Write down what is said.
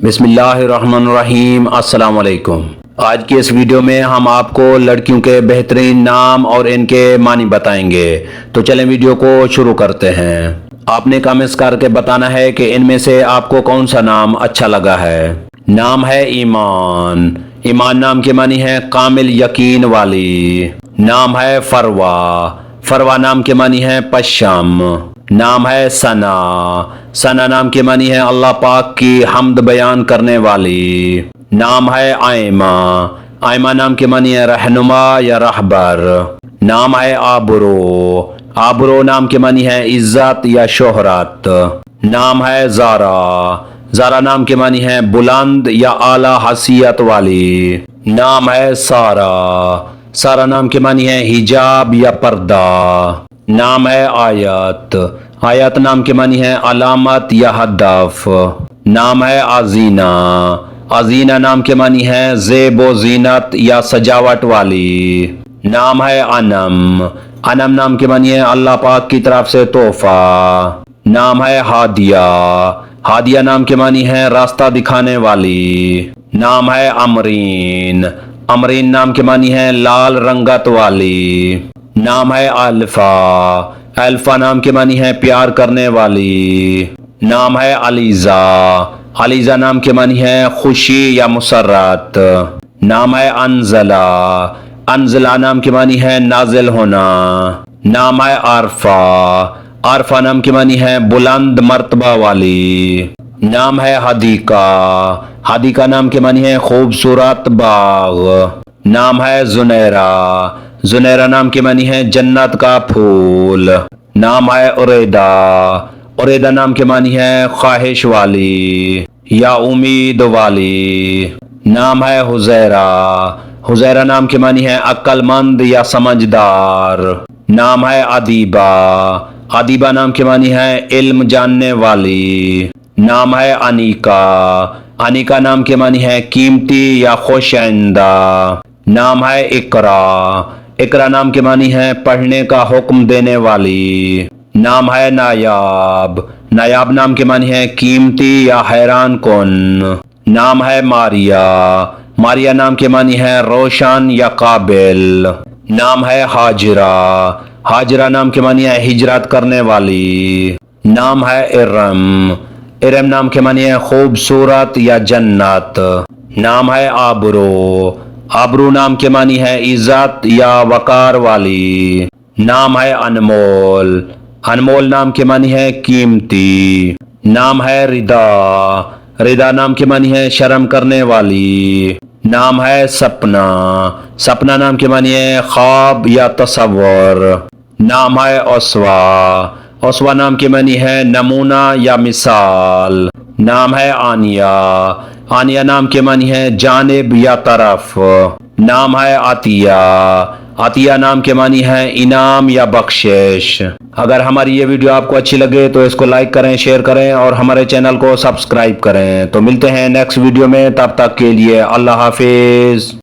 بسم اللہ الرحمن الرحیم۔ السلام علیکم۔ آج کی اس ویڈیو میں ہم آپ کو لڑکیوں کے بہترین نام اور ان کے معنی بتائیں گے۔ تو چلیں ویڈیو کو شروع کرتے ہیں۔ آپ نے کمنٹس کر کے بتانا ہے کہ ان میں سے آپ کو کون سا نام اچھا لگا ہے۔ نام ہے ایمان۔ ایمان نام کے معنی ہے کامل یقین والی۔ نام ہے فروا۔ فروا نام کے معنی ہے پشم۔ نام ہے ثنا۔ ثنا نام کے معنی ہے اللہ پاک کی حمد بیان کرنے والی۔ نام ہے آئمہ۔ آئمہ نام کے معنی ہے رہنما یا رہبر۔ نام ہے آبرو۔ آبرو نام کے معنی ہے عزت یا شہرت۔ نام ہے زارا۔ زارا نام کے معنی ہے بلند یا اعلیٰ حیثیت والی۔ نام ہے سارا۔ سارا نام کے معنی ہے حجاب یا پردہ۔ نام ہے آیت۔ آیت نام کے معنی ہے علامت یا ہدف۔ نام ہے آزینہ۔ آزینہ نام کے معنی ہے زیب و زینت یا سجاوٹ والی۔ نام ہے انم۔ انم نام کے معنی ہے اللہ پاک کی طرف سے تحفہ۔ نام ہے ہادیہ۔ ہادیہ نام کے معنی ہے راستہ دکھانے والی۔ نام ہے امرین۔ امرین نام کے معنی ہے لال رنگت والی۔ نام ہے الفا۔ الفا نام کے معنی ہے پیار کرنے والی۔ نام ہے علیزہ۔ علیزہ نام کے معنی ہے خوشی یا مسرت۔ نام ہے انزلہ۔ انزلہ نام کے معنی ہے نازل ہونا۔ نام ہے عارفہ۔ عارفہ نام کے معنی ہے بلند مرتبہ والی۔ نام ہے حدیقہ۔ حدیقہ نام کے معنی ہے خوبصورت باغ۔ نام ہے زنیرہ۔ زنیرہ نام کے معنی ہے جنت کا پھول۔ نام ہے عریدہ۔ عریدہ نام کے معنی ہے خواہش والی یا امید والی۔ نام ہے حزیرہ۔ حزیرہ نام کے معنی ہے عقل مند یا سمجھدار۔ نام ہے ادیبہ۔ ادیبہ نام کے معنی ہے علم جاننے والی۔ نام ہے انیکا۔ انیکا نام کے معنی ہے قیمتی یا خوش آئندہ۔ نام ہے اقرا۔ اقرا نام کے معنی ہے پڑھنے کا حکم دینے والی۔ نام ہے نایاب۔ نایاب نام کے معنی ہے قیمتی یا حیران کن۔ نام ہے ماریا۔ ماریا نام کے معنی ہے روشن یا قابل۔ نام ہے ہاجرہ۔ ہاجرہ نام کے معنی ہے ہجرت کرنے والی۔ نام ہے ارم۔ ارم نام کے معنی ہے خوبصورت یا جنت۔ نام ہے آبرو۔ آبرو نام کے معنی ہے عزت یا وقار والی۔ نام ہے انمول۔ انمول نام کے معنی ہے قیمتی۔ نام ہے ردا۔ ردا نام کے معنی ہے شرم کرنے والی۔ نام ہے سپنا۔ سپنا نام کے معنی ہے خواب یا تصور۔ نام ہے اسوا۔ اسوا نام کے معنی ہے نمونہ یا مثال۔ نام ہے آنیہ۔ آنیہ نام کے معنی ہے جانب یا طرف۔ نام ہے عطیہ۔ عطیہ نام کے معنی ہے انعام یا بخشش۔ اگر ہماری یہ ویڈیو آپ کو اچھی لگے تو اس کو لائک کریں، شیئر کریں اور ہمارے چینل کو سبسکرائب کریں۔ تو ملتے ہیں نیکسٹ ویڈیو میں، تب تک کے لیے اللہ حافظ۔